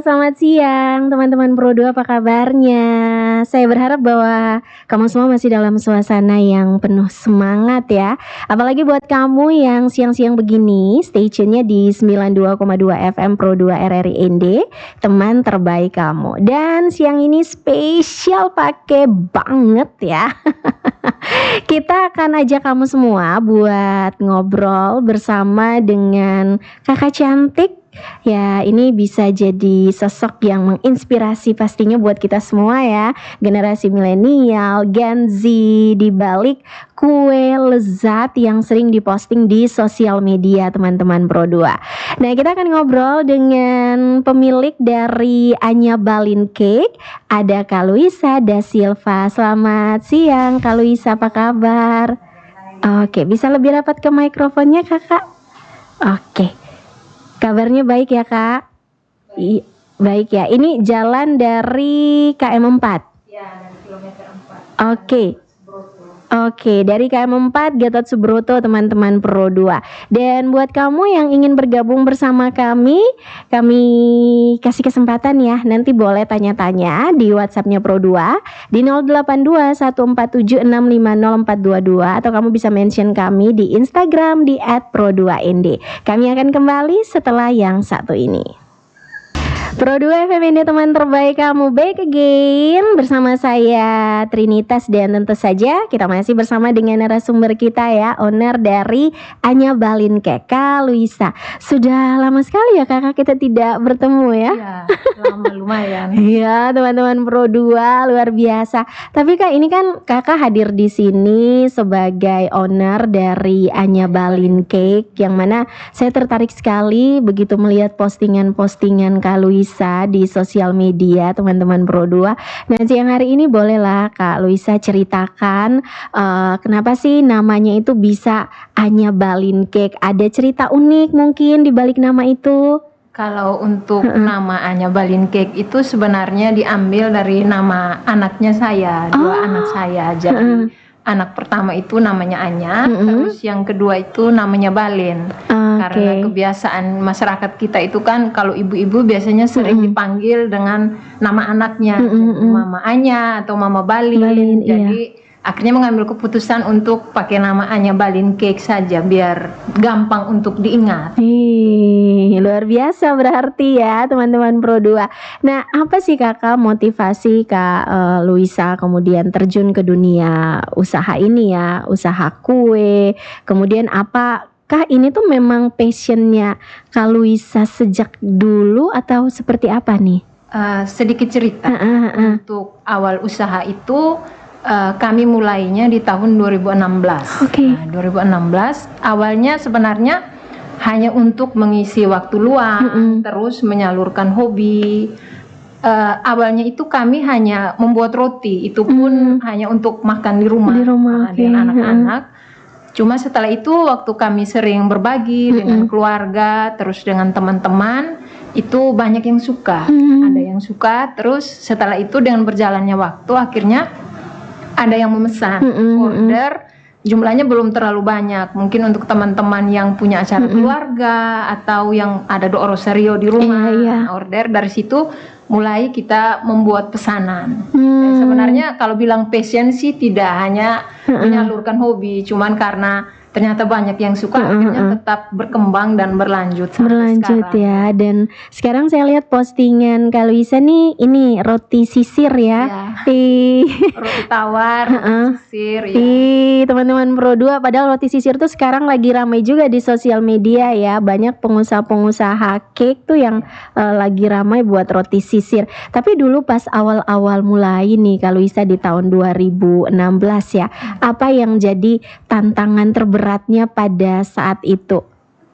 selamat siang teman-teman Pro2, apa kabarnya? Saya berharap bahwa kamu semua masih dalam suasana yang penuh semangat ya. Apalagi buat kamu yang siang-siang begini, stay tune-nya di 92,2 FM Pro2 RRI ND, teman terbaik kamu. Dan siang ini spesial pakai banget ya. Kita akan ajak kamu semua buat ngobrol bersama dengan kakak cantik. Ya, ini bisa jadi sosok yang menginspirasi pastinya buat kita semua ya. Generasi milenial, Gen Z, di balik kue lezat yang sering diposting di sosial media teman-teman Pro2. Nah, kita akan ngobrol dengan pemilik dari Anya Balin Cake, ada Kak Luisa Da Silva. Selamat siang Kak Luisa, apa kabar? Oke, bisa lebih rapat ke mikrofonnya Kakak? Oke. Kabarnya baik ya Kak? Baik ya. Ini jalan dari KM 4? Ya, dari kilometer 4. Oke, dari KM 4 Gatot Subroto teman-teman Pro2. Dan buat kamu yang ingin bergabung bersama kami kasih kesempatan ya. Nanti boleh tanya-tanya di WhatsApp-nya Pro2 di 082147650422, atau kamu bisa mention kami di Instagram di @pro2nd. Kami akan kembali setelah yang satu ini. Pro2 FM ini teman terbaik kamu, back again bersama saya Trinitas, dan tentu saja kita masih bersama dengan narasumber kita ya, owner dari Anya Balin Cake, Kak Luisa. Sudah lama sekali ya kakak kita tidak bertemu ya? Iya, lama lumayan. Iya teman-teman Pro2, luar biasa. Tapi Kak, ini kan kakak hadir di sini sebagai owner dari Anya Balin Cake, yang mana saya tertarik sekali begitu melihat postingan-postingan Kak Luisa di sosial media teman-teman Pro2. Nah, siang hari ini bolehlah Kak Luisa ceritakan kenapa sih namanya itu bisa Anya Balin Cake? Ada cerita unik mungkin di balik nama itu? Kalau untuk nama Anya Balin Cake itu sebenarnya diambil dari nama anaknya saya, dua anak saya. Jadi anak pertama itu namanya Anya, terus yang kedua itu namanya Balin. Karena kebiasaan masyarakat kita itu kan kalau ibu-ibu biasanya sering dipanggil dengan nama anaknya, Mama Anya atau Mama Balin. Jadi akhirnya mengambil keputusan untuk pakai nama Anya Balin Cake saja biar gampang untuk diingat. Luar biasa berarti ya teman-teman Pro2. Nah, apa sih kakak motivasi Kak Luisa kemudian terjun ke dunia usaha ini ya, usaha kue? Kemudian apakah ini tuh memang passionnya Kak Luisa sejak dulu atau seperti apa nih? Sedikit cerita. Untuk awal usaha itu kami mulainya di tahun 2016. Nah, 2016 awalnya sebenarnya hanya untuk mengisi waktu luang, terus menyalurkan hobi. Awalnya itu kami hanya membuat roti, itu pun hanya untuk makan di rumah dengan anak-anak. Cuma setelah itu waktu kami sering berbagi dengan keluarga, terus dengan teman-teman, itu banyak yang suka. Ada yang suka, terus setelah itu dengan berjalannya waktu akhirnya ada yang memesan order. Jumlahnya belum terlalu banyak, mungkin untuk teman-teman yang punya acara keluarga atau yang ada doa rosario di rumah, order. Dari situ mulai kita membuat pesanan. Sebenarnya kalau bilang passion sih tidak hanya menyalurkan hobi, cuman karena ternyata banyak yang suka, akhirnya tetap berkembang dan berlanjut sampai sekarang. Ya. Dan sekarang saya lihat postingan Kak Luisa nih, ini roti sisir ya. Roti tawar, roti sisir ya. Teman-teman Pro2, padahal roti sisir tuh sekarang lagi ramai juga di sosial media ya. Banyak pengusaha-pengusaha cake tuh yang lagi ramai buat roti sisir. Tapi dulu pas awal-awal mulai nih Kak Luisa di tahun 2016 ya, apa yang jadi tantangan terberatnya pada saat itu?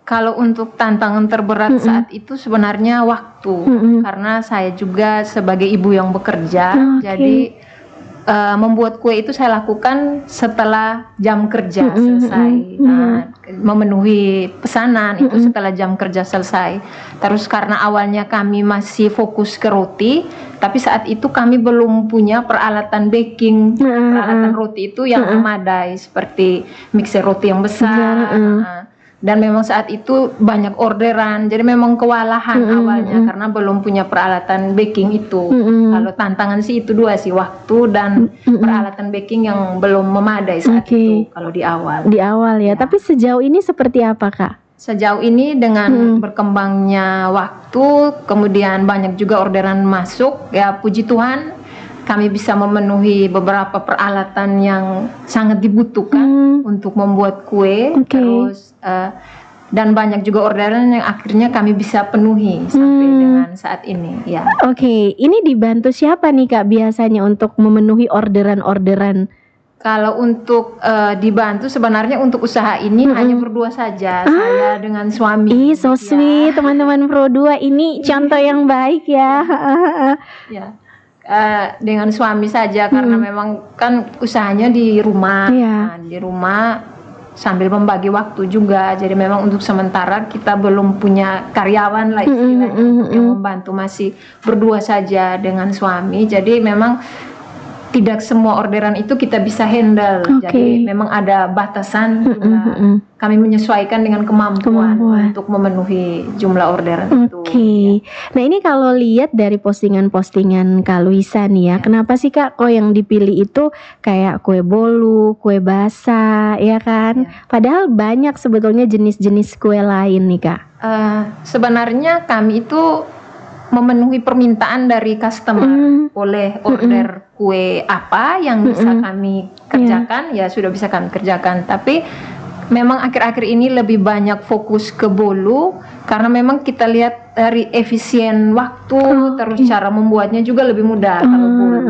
Kalau untuk tantangan terberat saat itu sebenarnya waktu, karena saya juga sebagai ibu yang bekerja, jadi membuat kue itu saya lakukan setelah jam kerja selesai. Nah, memenuhi pesanan itu setelah jam kerja selesai. Terus karena awalnya kami masih fokus ke roti, tapi saat itu kami belum punya peralatan baking, peralatan roti itu yang memadai seperti mixer roti yang besar. dan memang saat itu banyak orderan, jadi memang kewalahan awalnya karena belum punya peralatan baking itu. Kalau tantangan sih itu dua sih, waktu dan peralatan baking yang belum memadai saat itu kalau di awal. Di awal ya. Tapi sejauh ini seperti apa, Kak? Sejauh ini dengan berkembangnya waktu, kemudian banyak juga orderan masuk, ya puji Tuhan kami bisa memenuhi beberapa peralatan yang sangat dibutuhkan untuk membuat kue. Terus dan banyak juga orderan yang akhirnya kami bisa penuhi sampai dengan saat ini ya. Ini dibantu siapa nih Kak biasanya untuk memenuhi orderan-orderan? Kalau untuk dibantu sebenarnya untuk usaha ini hanya berdua saja, saya dengan suami. So sweet, teman-teman Pro2 ini contoh yang baik ya. Ya. Dengan suami saja karena memang kan usahanya di rumah. Nah, di rumah sambil membagi waktu juga. Jadi memang untuk sementara kita belum punya karyawan lah istilahnya yang membantu, masih berdua saja dengan suami. Jadi memang tidak semua orderan itu kita bisa handle. Jadi memang ada batasan juga. Kami menyesuaikan dengan kemampuan untuk memenuhi jumlah orderan itu. Nah ini kalau lihat dari postingan-postingan Kak Luisa nih ya, kenapa sih Kak kok yang dipilih itu kayak kue bolu, kue basah, ya kan? Padahal banyak sebetulnya jenis-jenis kue lain nih Kak. Sebenarnya kami itu memenuhi permintaan dari customer, boleh order kue apa yang bisa kami kerjakan, ya sudah bisa kami kerjakan. Tapi memang akhir-akhir ini lebih banyak fokus ke bolu karena memang kita lihat dari efisien waktu, terus cara membuatnya juga lebih mudah kalau bolu.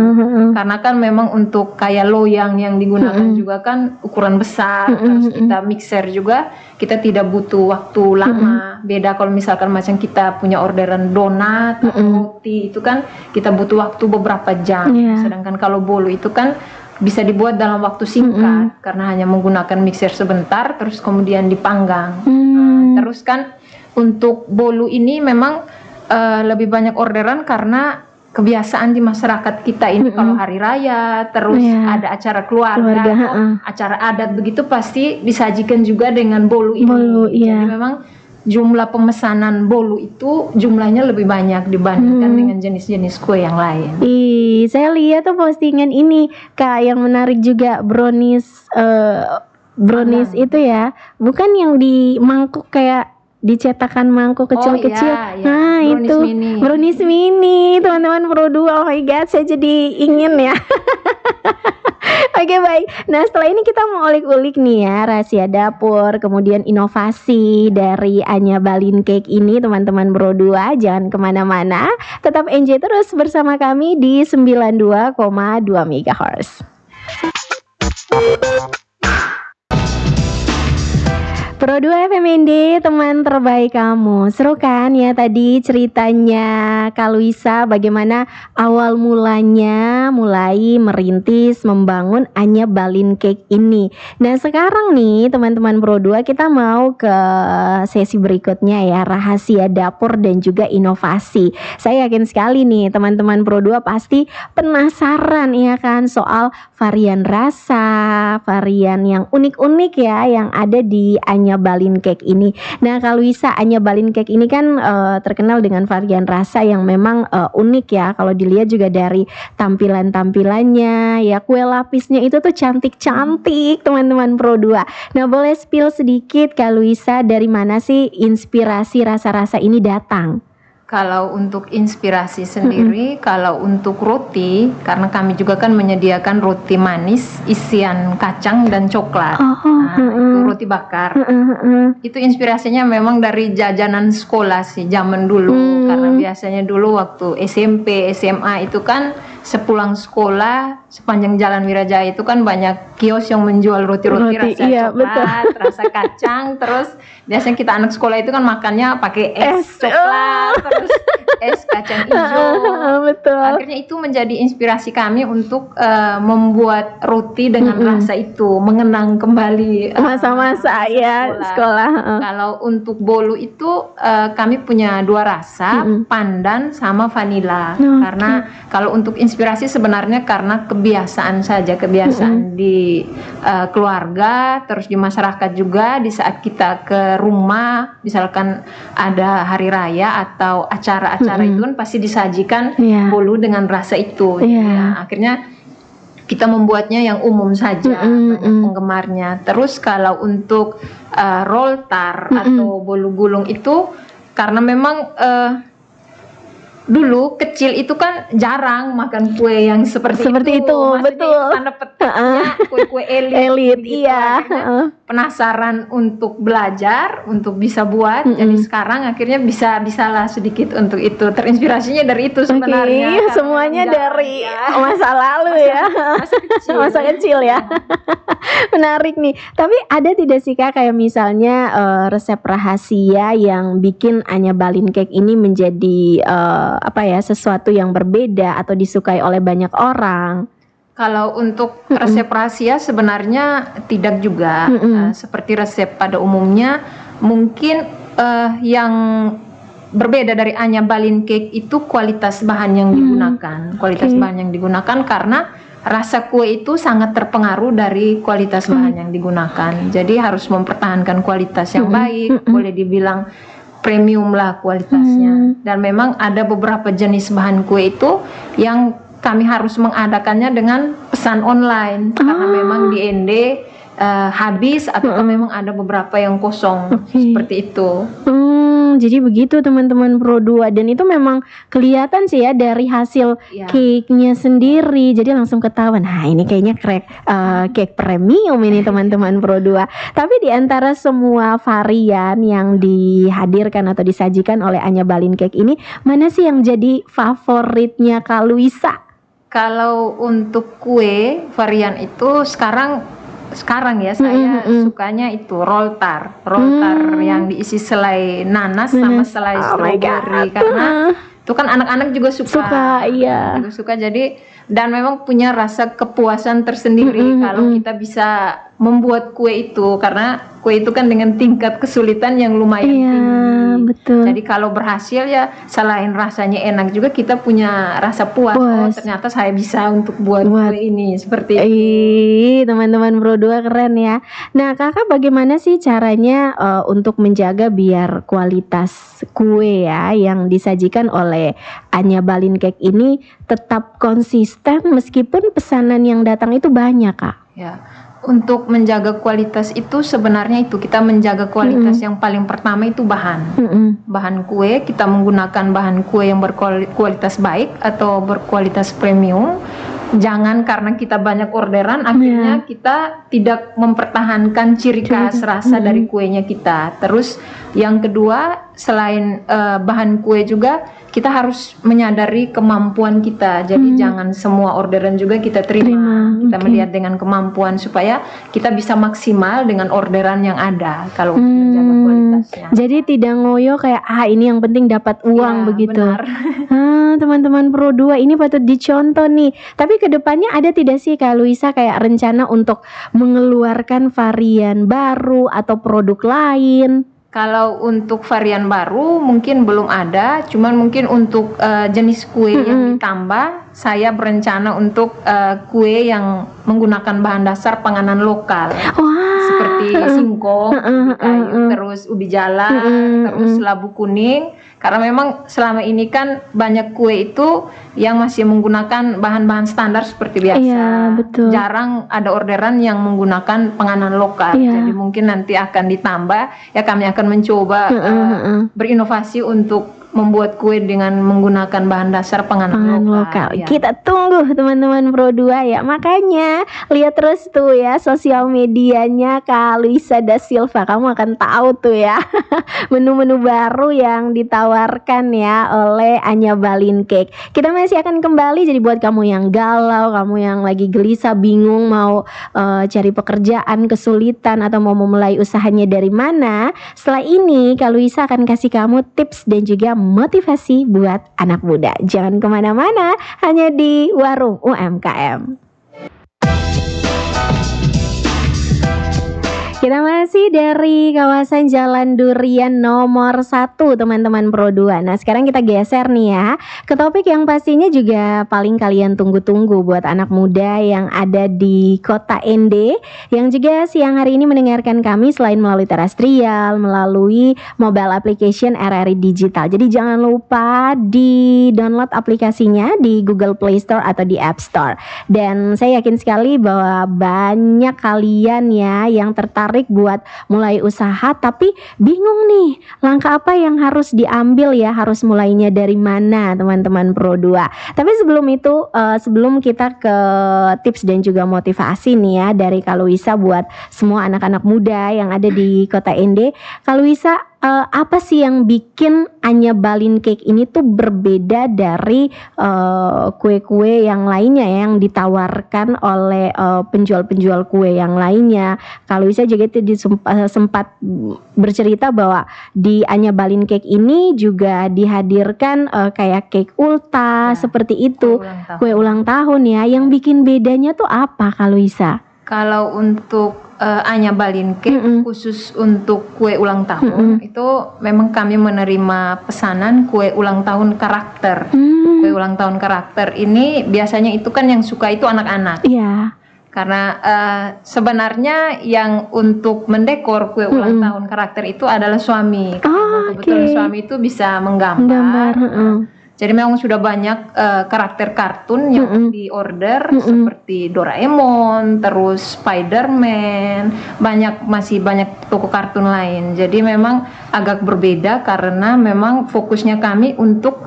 Karena kan memang untuk kayak loyang yang digunakan juga kan ukuran besar, terus kita mixer juga, kita tidak butuh waktu lama. Beda kalau misalkan macam kita punya orderan donat atau roti, itu kan kita butuh waktu beberapa jam. Sedangkan kalau bolu itu kan bisa dibuat dalam waktu singkat karena hanya menggunakan mixer sebentar terus kemudian dipanggang. Terus kan untuk bolu ini memang lebih banyak orderan karena kebiasaan di masyarakat kita ini kalau hari raya terus ada acara keluarga acara adat begitu pasti disajikan juga dengan bolu ini. Jadi memang jumlah pemesanan bolu itu jumlahnya lebih banyak dibandingkan dengan jenis-jenis kue yang lain. Saya lihat tuh postingan ini Kak yang menarik juga, brownies itu ya, bukan yang di mangkuk kayak dicetakan mangkuk kecil-kecil. Nah itu brownies mini teman-teman Pro2. Oh my god, saya jadi ingin ya. Oke, baik. Nah setelah ini kita mau ulik-ulik nih ya rahasia dapur, kemudian inovasi dari Anya Balin Cake ini teman-teman Pro2. Jangan kemana-mana, tetap enjoy terus bersama kami di 92,2 MHz. Pro2 FMND, teman terbaik kamu. Seru kan ya tadi ceritanya Kak Luisa bagaimana awal mulanya mulai merintis membangun Anya Balin Cake ini. Nah sekarang nih teman-teman Pro2 kita mau ke sesi berikutnya ya, rahasia dapur dan juga inovasi. Saya yakin sekali nih teman-teman Pro2 pasti penasaran ya kan soal varian rasa, varian yang unik-unik ya yang ada di Anya Balin Cake ini. Nah Kak Luisa, Anya Balin Cake ini kan terkenal dengan varian rasa yang memang unik ya. Kalau dilihat juga dari tampilannya ya, kue lapisnya itu tuh cantik-cantik teman-teman Pro2. Nah boleh spill sedikit Kak Luisa, dari mana sih inspirasi rasa-rasa ini datang? Kalau untuk inspirasi sendiri, kalau untuk roti, karena kami juga kan menyediakan roti manis isian kacang dan coklat. Itu roti bakar. Itu inspirasinya memang dari jajanan sekolah sih zaman dulu. Karena biasanya dulu waktu SMP, SMA itu kan sepulang sekolah sepanjang Jalan Wirajaya itu kan banyak kios yang menjual roti-roti rasa coklat, rasa kacang. Terus biasanya kita anak sekolah itu kan makannya pakai es coklat, terus es kacang hijau. Akhirnya itu menjadi inspirasi kami untuk membuat roti dengan rasa itu, mengenang kembali masa-masa ya sekolah. Kalau untuk bolu itu kami punya dua rasa, pandan sama vanila. Karena kalau untuk terinspirasi sebenarnya karena kebiasaan saja, kebiasaan di keluarga, terus di masyarakat juga. Di saat kita ke rumah, misalkan ada hari raya atau acara-acara itu kan pasti disajikan bolu dengan rasa itu. Ya, akhirnya kita membuatnya yang umum saja, banyak penggemarnya. Terus kalau untuk roll tar atau bolu gulung itu karena memang dulu kecil itu kan jarang makan kue yang seperti itu. Betul. Itu tanda petiknya kue-kue elit gitu. Iya. Penasaran untuk belajar, untuk bisa buat. Jadi sekarang akhirnya bisalah sedikit untuk itu. Terinspirasinya dari itu sebenarnya. Semuanya dari masa lalu ya. Masa kecil ya. Menarik nih. Tapi ada tidak sih Kak kayak misalnya resep rahasia yang bikin Anya Balin Cake ini menjadi sesuatu yang berbeda atau disukai oleh banyak orang? Kalau untuk resep rahasia sebenarnya tidak juga. Seperti resep pada umumnya, mungkin yang berbeda dari Anya Balin Cake itu kualitas bahan yang digunakan. Kualitas bahan yang digunakan karena rasa kue itu sangat terpengaruh dari kualitas bahan yang digunakan. Jadi harus mempertahankan kualitas yang baik, boleh dibilang premium lah kualitasnya. Dan memang ada beberapa jenis bahan kue itu yang kami harus mengadakannya dengan pesan online karena memang di ND habis atau memang ada beberapa yang kosong seperti itu. Jadi begitu teman-teman Pro2, dan itu memang kelihatan sih ya dari hasil cake-nya sendiri. Jadi langsung ketahuan, nah ini kayaknya cake premium ini teman-teman Pro2. Tapi di antara semua varian yang dihadirkan atau disajikan oleh Anya Balin Cake ini, mana sih yang jadi favoritnya Kak Luisa? Kalau untuk kue varian itu sekarang ya saya sukanya itu roll tar yang diisi selai nanas sama selai strawberry karena itu kan anak-anak juga suka jadi, dan memang punya rasa kepuasan tersendiri kalau kita bisa membuat kue itu, karena kue itu kan dengan tingkat kesulitan yang lumayan tinggi. Betul. Jadi kalau berhasil ya selain rasanya enak juga kita punya rasa puas. Oh, ternyata saya bisa untuk buat kue ini seperti itu. Teman-teman Pro2 keren ya. Nah Kakak bagaimana sih caranya untuk menjaga biar kualitas kue ya yang disajikan oleh Anya Balin Cake ini tetap konsisten meskipun pesanan yang datang itu banyak Kak? Ya. Untuk menjaga kualitas itu sebenarnya itu kita menjaga kualitas yang paling pertama itu bahan. Bahan kue, kita menggunakan bahan kue yang berkualitas baik atau berkualitas premium. Jangan karena kita banyak orderan akhirnya kita tidak mempertahankan ciri khas rasa dari kuenya kita. Terus yang kedua, selain bahan kue juga kita harus menyadari kemampuan kita. Jadi jangan semua orderan juga kita terima. Kita melihat dengan kemampuan supaya kita bisa maksimal dengan orderan yang ada kalau menjaga kualitasnya. Jadi tidak ngoyo kayak ini yang penting dapat uang begitu. Benar. Teman-teman Pro2 ini patut dicontoh nih. Tapi kedepannya ada tidak sih Kak Luisa kayak rencana untuk mengeluarkan varian baru atau produk lain? Kalau untuk varian baru mungkin belum ada, cuman mungkin untuk jenis kue yang ditambah, saya berencana untuk kue yang menggunakan bahan dasar panganan lokal. Seperti singkong, ubi kayu, terus ubi jalar, terus labu kuning. Karena memang selama ini kan banyak kue itu yang masih menggunakan bahan-bahan standar seperti biasa. Iya, betul. Jarang ada orderan yang menggunakan panganan lokal. Jadi mungkin nanti akan ditambah. Ya kami akan mencoba berinovasi untuk membuat kue dengan menggunakan bahan dasar panganan lokal. Ya. Kita tunggu teman-teman Pro2 ya. Makanya lihat terus tuh ya sosial medianya Kak Luisa da Silva. Kamu akan tahu tuh ya menu-menu baru yang ditawarkan ya oleh Anya Balin Cake. Kita masih akan kembali, jadi buat kamu yang galau, kamu yang lagi gelisah, bingung mau cari pekerjaan, kesulitan atau mau memulai usahanya dari mana, setelah ini Kak Luisa akan kasih kamu tips dan juga motivasi buat anak muda. Jangan kemana-mana, hanya di Warung UMKM. Kita masih dari kawasan Jalan Durian nomor 1 teman-teman Pro 2. Nah sekarang kita geser nih ya ke topik yang pastinya juga paling kalian tunggu-tunggu buat anak muda yang ada di kota ND, yang juga siang hari ini mendengarkan kami selain melalui terestrial, melalui mobile application RRI Digital. Jadi jangan lupa di download aplikasinya di Google Play Store atau di App Store. Dan saya yakin sekali bahwa banyak kalian ya yang tertarik buat mulai usaha tapi bingung nih langkah apa yang harus diambil ya, harus mulainya dari mana teman-teman Pro 2. Tapi sebelum itu, sebelum kita ke tips dan juga motivasi nih ya dari Kak Luisa buat semua anak-anak muda yang ada di kota ND, Kak Luisa, apa sih yang bikin Anya Balin Cake ini tuh berbeda dari kue-kue yang lainnya ya, yang ditawarkan oleh penjual-penjual kue yang lainnya? Kalau bisa juga itu sempat bercerita bahwa di Anya Balin Cake ini juga dihadirkan kayak cake ulta seperti itu, kue ulang tahun ya. Yang bikin bedanya tuh apa Kak Luisa? Kalau untuk Anya Balin Cake khusus untuk kue ulang tahun itu memang kami menerima pesanan kue ulang tahun karakter. Kue ulang tahun karakter ini biasanya itu kan yang suka itu anak-anak. Iya. Karena sebenarnya yang untuk mendekor kue ulang tahun karakter itu adalah suami. Karena kebetulan suami itu bisa menggambar. Jadi memang sudah banyak karakter kartun yang di order seperti Doraemon, terus Spider-Man, masih banyak toko kartun lain. Jadi memang agak berbeda karena memang fokusnya kami untuk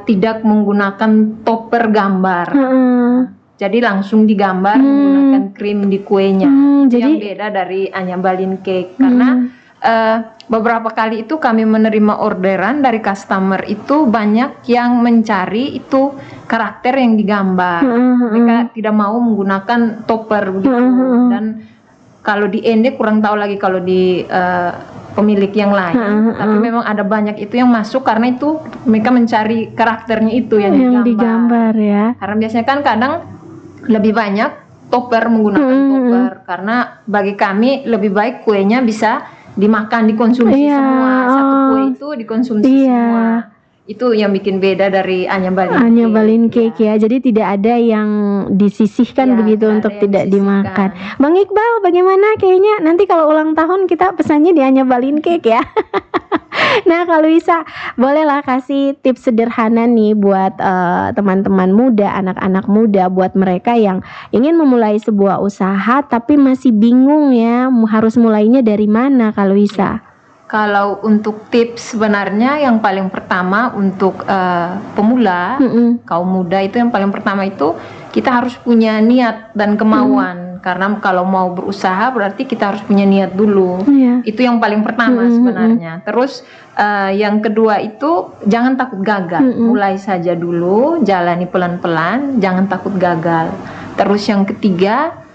tidak menggunakan topper gambar. Jadi langsung digambar menggunakan krim di kuenya. Jadi yang beda dari Anya Balin Cake karena beberapa kali itu kami menerima orderan dari customer itu banyak yang mencari itu karakter yang digambar. Mereka tidak mau menggunakan topper begitu. Dan kalau di ND kurang tahu lagi kalau di pemilik yang lain. Tapi memang ada banyak itu yang masuk karena itu mereka mencari karakternya itu yang digambar ya. Karena biasanya kan kadang lebih banyak topper menggunakan topper karena bagi kami lebih baik kuenya bisa dimakan, dikonsumsi semua. Satu kue itu dikonsumsi semua. Itu yang bikin beda dari Anya Balin Cake ya. Jadi tidak ada yang disisihkan begitu untuk tidak dimakan. Bang Iqbal, bagaimana? Kayaknya nanti kalau ulang tahun kita pesannya di Anya Balin Cake ya. Nah, kalau bisa bolehlah kasih tips sederhana nih buat teman-teman muda, anak-anak muda, buat mereka yang ingin memulai sebuah usaha tapi masih bingung ya harus mulainya dari mana kalau bisa. Kalau untuk tips sebenarnya yang paling pertama untuk pemula, kaum muda itu yang paling pertama itu kita harus punya niat dan kemauan. Karena kalau mau berusaha berarti kita harus punya niat dulu. Itu yang paling pertama sebenarnya. Terus yang kedua itu jangan takut gagal. Mulai saja dulu, jalani pelan-pelan, jangan takut gagal. Terus yang ketiga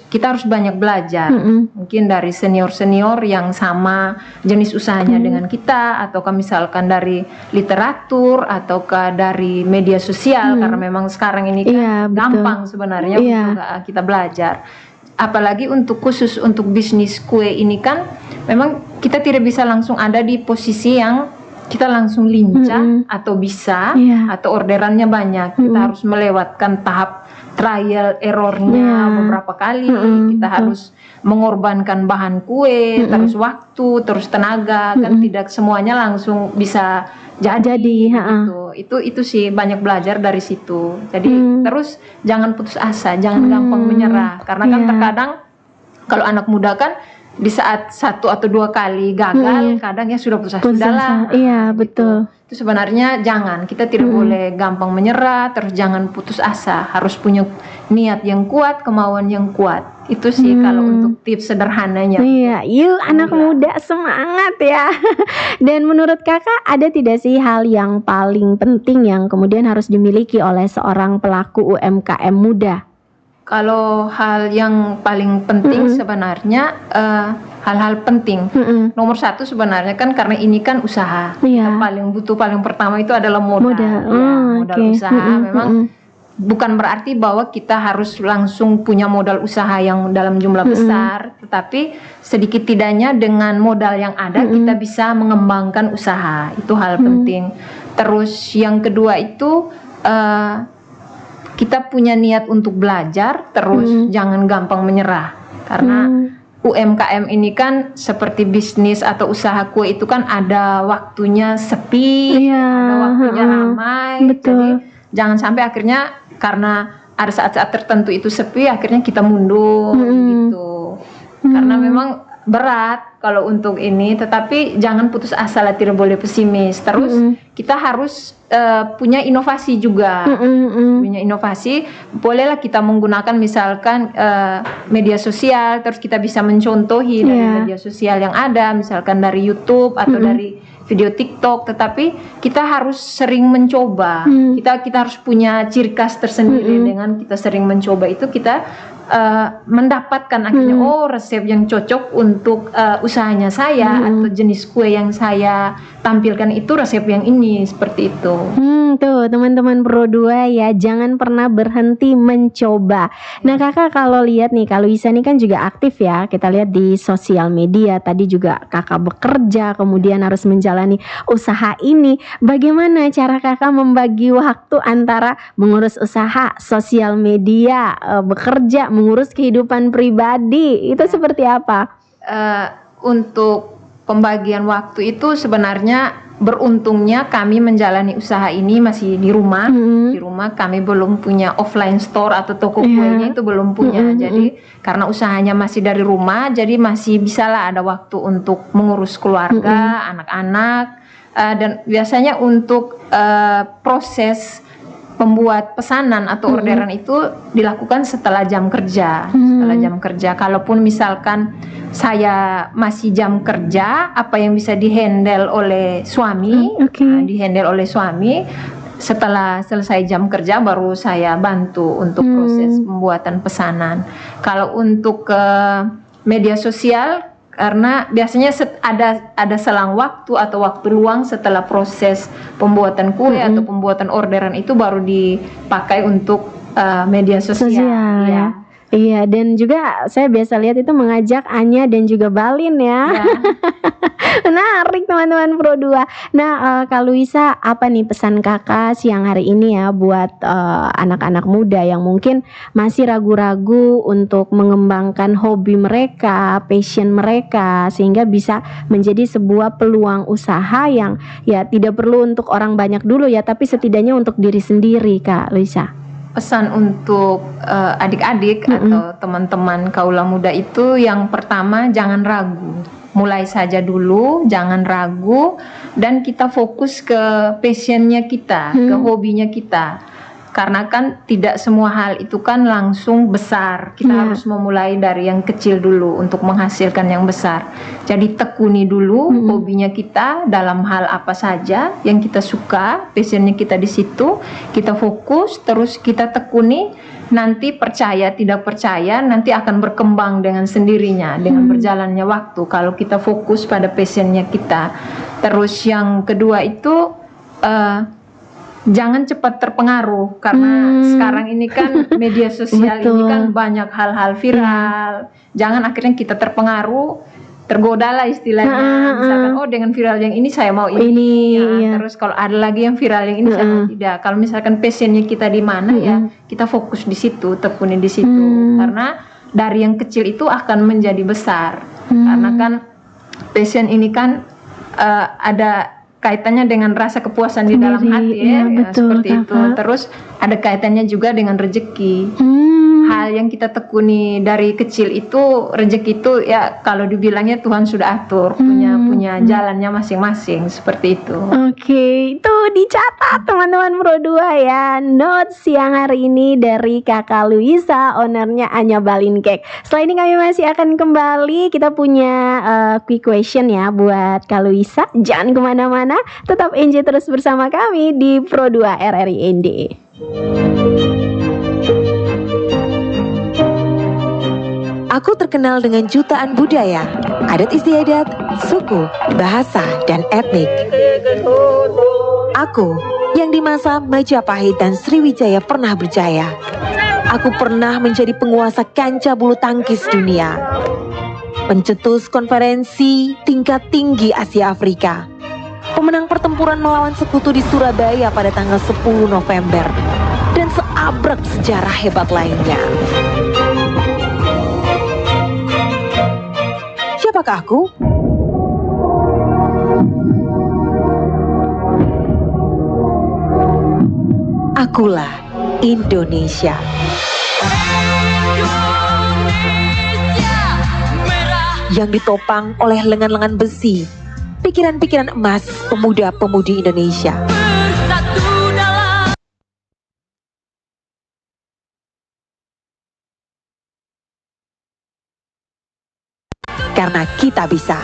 kita harus banyak belajar. Mungkin dari senior-senior yang sama jenis usahanya dengan kita, ataukah misalkan dari literatur, ataukah dari media sosial, karena memang sekarang ini kan gampang sebenarnya untuk kita belajar. Apalagi khusus untuk bisnis kue ini kan memang kita tidak bisa langsung ada di posisi yang kita langsung lincah atau bisa atau orderannya banyak. Kita harus melewatkan tahap trial errornya beberapa kali. Kita harus mengorbankan bahan kue, terus waktu, terus tenaga. Kan tidak semuanya langsung bisa jadi gitu. Itu sih banyak belajar dari situ. Jadi terus jangan putus asa, jangan gampang menyerah. Karena kan terkadang kalau anak muda kan di saat 1 atau 2 kali gagal, kadang ya sudah putus asa. Sudahlah. Betul. Itu sebenarnya kita tidak boleh gampang menyerah, terus jangan putus asa, harus punya niat yang kuat, kemauan yang kuat. Itu sih kalau untuk tips sederhananya. Yuk anak muda semangat ya. Dan menurut kakak ada tidak sih hal yang paling penting yang kemudian harus dimiliki oleh seorang pelaku UMKM muda? Kalau hal yang paling penting sebenarnya hal-hal penting. Nomor 1 sebenarnya kan karena ini kan usaha. Yang paling pertama itu adalah modal. Modal usaha memang bukan berarti bahwa kita harus langsung punya modal usaha yang dalam jumlah besar, tetapi sedikit tidaknya dengan modal yang ada kita bisa mengembangkan usaha. Itu hal penting. Terus yang kedua itu kita punya niat untuk belajar, terus jangan gampang menyerah. Karena UMKM ini kan seperti bisnis atau usaha kue itu kan ada waktunya sepi, ada waktunya ramai. Jadi jangan sampai akhirnya karena ada saat-saat tertentu itu sepi, akhirnya kita mundur gitu. Karena memang berat kalau untuk ini, tetapi jangan putus asa lah, tidak boleh pesimis. Terus kita harus punya inovasi juga, punya inovasi. Bolehlah kita menggunakan misalkan media sosial, terus kita bisa mencontohi dari media sosial yang ada, misalkan dari YouTube atau dari video TikTok, tetapi kita harus sering mencoba. Kita harus punya ciri khas tersendiri. Dengan kita sering mencoba itu kita mendapatkan akhirnya resep yang cocok untuk usahanya saya atau jenis kue yang saya tampilkan itu resep yang ini, seperti itu. Tuh teman-teman Pro 2 ya, jangan pernah berhenti mencoba. Nah kakak kalau lihat nih, kalau Isa nih kan juga aktif ya, kita lihat di sosial media. Tadi juga kakak bekerja, kemudian harus menjalani usaha ini. Bagaimana cara kakak membagi waktu antara mengurus usaha, sosial media, bekerja, mengurus kehidupan pribadi, itu seperti apa? Untuk pembagian waktu itu sebenarnya beruntungnya kami menjalani usaha ini masih di rumah. Di rumah kami belum punya offline store atau toko kuenya, itu belum punya. Jadi karena usahanya masih dari rumah, jadi masih bisalah ada waktu untuk mengurus keluarga, anak-anak. Dan biasanya untuk proses pembuat pesanan atau orderan itu dilakukan setelah jam kerja. Setelah jam kerja, kalaupun misalkan saya masih jam kerja, apa yang bisa dihandle oleh suami, dihandle oleh suami. Setelah selesai jam kerja baru saya bantu untuk proses pembuatan pesanan. Kalau untuk media sosial, karena biasanya ada selang waktu atau waktu luang setelah proses pembuatan kue atau pembuatan orderan itu baru dipakai untuk media sosial. Ya. Iya, dan juga saya biasa lihat itu mengajak Anya dan juga Balin ya. Menarik teman-teman Pro 2. Nah Kak Luisa, apa nih pesan kakak siang hari ini ya buat anak-anak muda yang mungkin masih ragu-ragu untuk mengembangkan hobi mereka, passion mereka, sehingga bisa menjadi sebuah peluang usaha yang ya tidak perlu untuk orang banyak dulu ya, tapi setidaknya untuk diri sendiri, Kak Luisa. Pesan untuk adik-adik atau teman-teman kaula muda itu, yang pertama jangan ragu, mulai saja dulu, jangan ragu, dan kita fokus ke passionnya kita, ke hobinya kita. Karena kan tidak semua hal itu kan langsung besar. Kita harus memulai dari yang kecil dulu untuk menghasilkan yang besar. Jadi tekuni dulu hobinya kita dalam hal apa saja yang kita suka, passionnya kita di situ. Kita fokus, terus kita tekuni. Nanti percaya tidak percaya nanti akan berkembang dengan sendirinya dengan berjalannya waktu. Kalau kita fokus pada passionnya kita. Terus yang kedua itu jangan cepat terpengaruh, karena sekarang ini kan media sosial ini kan banyak hal-hal viral. Jangan akhirnya kita terpengaruh, tergoda lah istilahnya. Misalkan dengan viral yang ini saya mau ini. Terus kalau ada lagi yang viral yang ini saya mau tidak. Kalau misalkan passionnya kita di mana ya kita fokus di situ, tekuni di situ. Karena dari yang kecil itu akan menjadi besar. Karena kan passion ini kan ada kaitannya dengan rasa kepuasan di dalam hati ya, seperti itu. Terus ada kaitannya juga dengan rezeki. Hal yang kita tekuni dari kecil itu, rezeki itu ya kalau dibilangnya Tuhan sudah atur, punya jalannya masing-masing, seperti itu. Oke, itu dicatat teman-teman Pro 2 ya. Notes siang hari ini dari Kakak Luisa, ownernya Anya Balin Cake. Setelah ini kami masih akan kembali, kita punya quick question ya buat Kak Luisa. Jangan kemana-mana, tetap enjoy terus bersama kami di Pro 2 RRI ND. Aku terkenal dengan jutaan budaya, adat istiadat, suku, bahasa, dan etnik. Aku yang di masa Majapahit dan Sriwijaya pernah berjaya. Aku pernah menjadi penguasa kancah bulu tangkis dunia, pencetus konferensi tingkat tinggi Asia Afrika, pemenang pertempuran melawan sekutu di Surabaya pada tanggal 10 November, dan seabrek sejarah hebat lainnya. Siapakah aku? Akulah Indonesia. Yang ditopang oleh lengan-lengan besi, pikiran-pikiran emas pemuda-pemudi Indonesia. Karena kita bisa.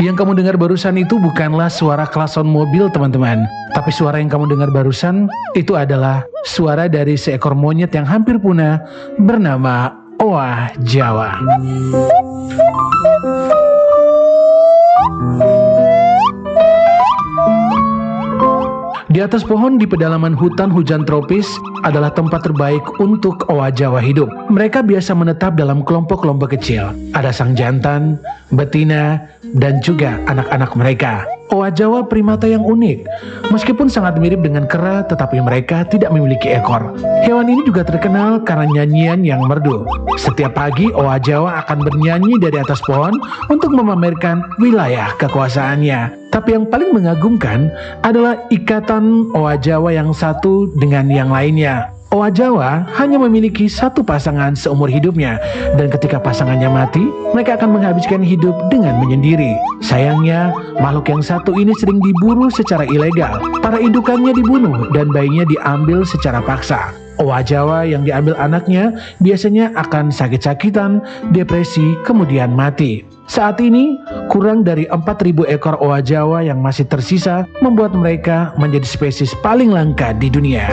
Yang kamu dengar barusan itu bukanlah suara klakson mobil, teman-teman. Tapi suara yang kamu dengar barusan itu adalah suara dari seekor monyet yang hampir punah bernama Owa Jawa. Di atas pohon di pedalaman hutan hujan tropis adalah tempat terbaik untuk owa Jawa hidup. Mereka biasa menetap dalam kelompok-kelompok kecil. Ada sang jantan, betina, dan juga anak-anak mereka. Owa Jawa primata yang unik. Meskipun sangat mirip dengan kera, tetapi mereka tidak memiliki ekor. Hewan ini juga terkenal karena nyanyian yang merdu. Setiap pagi, owa Jawa akan bernyanyi dari atas pohon untuk memamerkan wilayah kekuasaannya. Tapi yang paling mengagumkan adalah ikatan owa Jawa yang satu dengan yang lainnya. Owa Jawa hanya memiliki satu pasangan seumur hidupnya, dan ketika pasangannya mati, mereka akan menghabiskan hidup dengan menyendiri. Sayangnya, makhluk yang satu ini sering diburu secara ilegal. Para indukannya dibunuh dan bayinya diambil secara paksa. Owa Jawa yang diambil anaknya biasanya akan sakit-sakitan, depresi, kemudian mati. Saat ini, kurang dari 4.000 ekor owa Jawa yang masih tersisa membuat mereka menjadi spesies paling langka di dunia.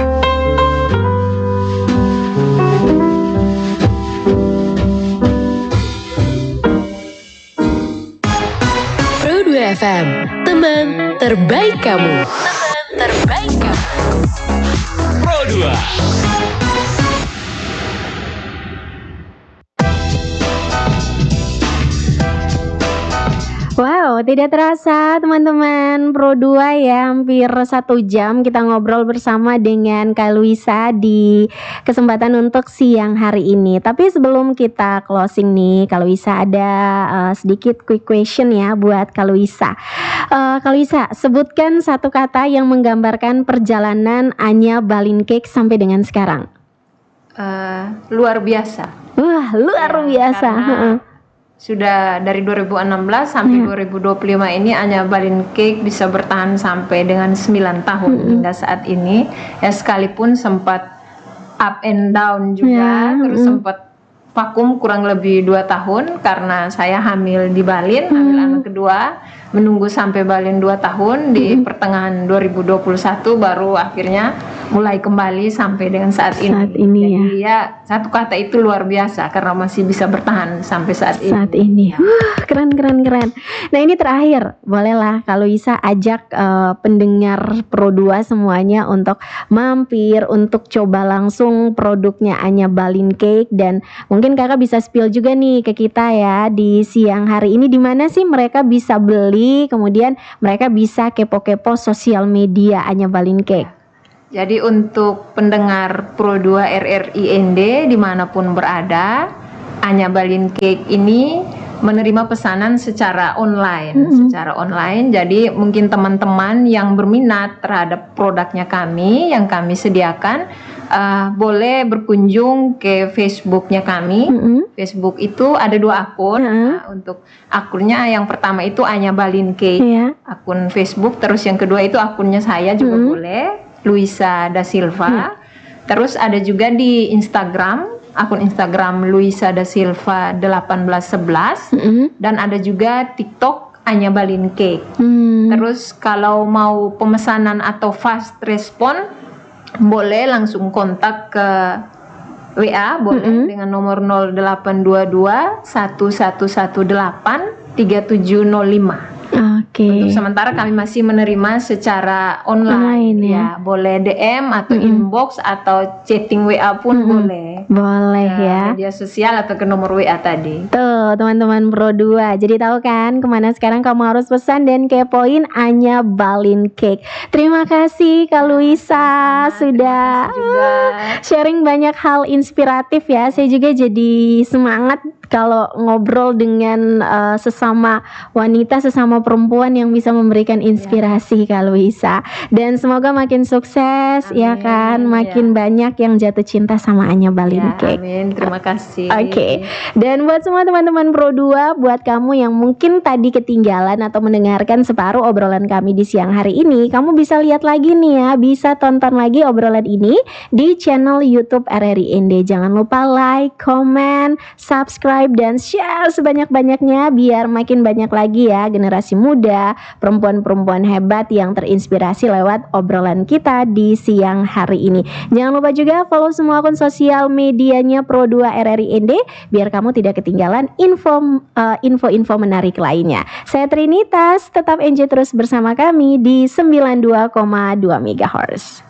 Pro2 FM, teman terbaik kamu. Teman terbaik kamu. Pro2. Wow, tidak terasa teman-teman, Pro2 ya, hampir 1 jam kita ngobrol bersama dengan Kak Luisa di kesempatan untuk siang hari ini. Tapi sebelum kita closing nih, Kak Luisa ada sedikit quick question ya buat Kak Luisa. Kak Luisa, sebutkan satu kata yang menggambarkan perjalanan Anya Balincake sampai dengan sekarang. Luar biasa. Wah, luar biasa. Sudah dari 2016 sampai 2025 ini Anya Balincake bisa bertahan sampai dengan 9 tahun hingga saat ini. Ya sekalipun sempat up and down juga, terus sempat vakum kurang lebih 2 tahun karena saya hamil di Balin, hamil anak kedua, menunggu sampai Balin 2 tahun, di pertengahan 2021 baru akhirnya mulai kembali sampai dengan saat ini. Jadi ya satu kata itu luar biasa karena masih bisa bertahan sampai saat ini. Saat ini, keren. Nah ini terakhir, bolehlah kalau bisa ajak pendengar Pro2 semuanya untuk mampir, untuk coba langsung produknya Anya Balincake, dan mungkin kakak bisa spill juga nih ke kita ya di siang hari ini di mana sih mereka bisa beli, kemudian mereka bisa kepo-kepo sosial media Anya Balincake. Jadi untuk pendengar Pro2 RRI ND dimanapun berada, Anya Balin Cake ini menerima pesanan secara online, Jadi mungkin teman-teman yang berminat terhadap produknya kami yang kami sediakan, boleh berkunjung ke Facebooknya kami. Facebook itu ada 2 akun. Nah, untuk akunnya yang pertama itu Anya Balin Cake, akun Facebook. Terus yang kedua itu akunnya saya juga boleh, Luisa da Silva. Terus ada juga di Instagram, akun Instagram Luisa da Silva 1811, dan ada juga TikTok Anya Balin Cake. Terus kalau mau pemesanan atau fast respon, boleh langsung kontak ke WA, boleh dengan nomor 0822 1118 3705. Untuk sementara kami masih menerima secara online ya. Boleh DM atau inbox atau chatting WA pun boleh. Boleh ya. Media sosial atau ke nomor WA tadi. Tuh teman-teman Pro2, jadi tahu kan kemana sekarang kamu harus pesan dan kepoin Anya Balin Cake. Terima kasih Kak Luisa sudah sharing banyak hal inspiratif ya. Saya juga jadi semangat kalau ngobrol dengan sesama wanita, sesama perempuan yang bisa memberikan inspirasi Kak Luisa. Dan semoga makin sukses. Amin. Ya kan, makin banyak yang jatuh cinta sama Anya Balin Cake. Amin, terima kasih. Dan buat semua teman-teman Pro2, buat kamu yang mungkin tadi ketinggalan atau mendengarkan separuh obrolan kami di siang hari ini, kamu bisa lihat lagi nih ya, bisa tonton lagi obrolan ini di channel YouTube RRI ND. Jangan lupa like, comment, subscribe, dan share sebanyak-banyaknya biar makin banyak lagi ya generasi muda, perempuan-perempuan hebat yang terinspirasi lewat obrolan kita di siang hari ini. Jangan lupa juga follow semua akun sosial medianya Pro2 RRI ND biar kamu tidak ketinggalan info-info menarik lainnya. Saya Trinitas, tetap enjoy terus bersama kami di 92,2 MHz.